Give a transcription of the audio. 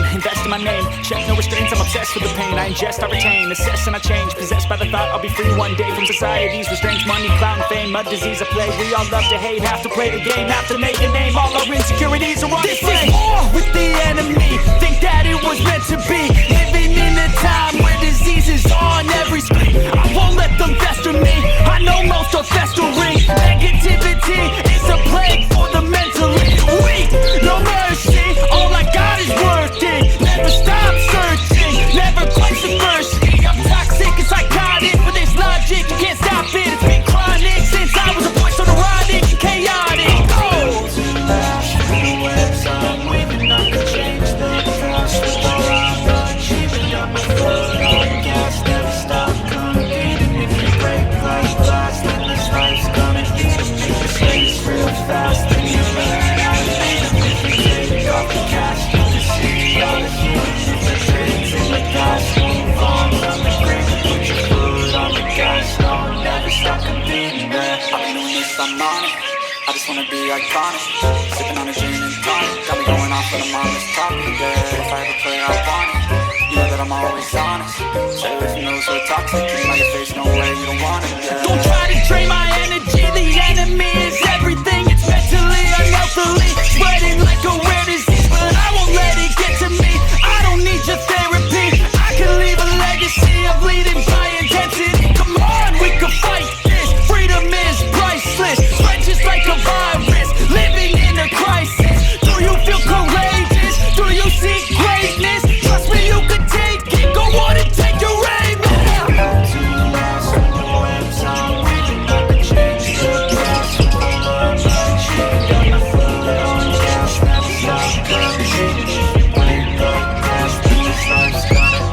fame, invest in my name. Check no restraints, I'm obsessed with the pain. I ingest, I retain, assess and I change. Possessed by the thought I'll be free one day from society's restraints. Money, clout and fame, mud disease, a plague. We all love to hate, have to play the game, have to make a name. All our insecurities are on display. This is war with the enemy, think that it was meant to be. Living in a time where disease is on every screen. I won't let them fester me, I know most are festering. Negativity is a plague for the mentally weak. No mercy, all I got is working. Never stop searching, never quench the thirsty. I'm toxic and psychotic, but there's logic, you can't stop it. It's been chronic since I was a boy, so neurotic and chaotic. Go! To last through the webs I'm weaving, I could change the past. With all I'm achieving, I'm a foot on gas. Never stop competing, if you break like glass, then this life's gonna eat us. Make mistakes real fast, then you learn how to beat them. If you take off the cast, you can see all the humans. The tricks in the past, move on from the grave. Put your foot on the gas, no, never stop competing, man. I've been doing this, I'm on it. I just wanna be iconic. Sipping on a gin and tonic, got me going off when I'm on this topic, yeah. If I ever play, I want it. You know that I'm always honest. Stay away from those who are toxic. Keep on your face, no way, you don't want it, yeah. Don't try to drain my energy. The enemy is everything. It's mentally, unhealthily spreading like a rare disease, but I won't let it get to me. I don't need your therapy. I can leave a legacy of leading by intensity. Come on, we can fight this. Freedom is priceless. Spread just like a virus. Living in a crisis. Do you feel courageous? Do you seek greatness? Trust me, you can take it. Go on and take your aim. To last through the webs I'm weaving, I could change the past. With all I'm achieving, got my foot on gas. Never stop competing.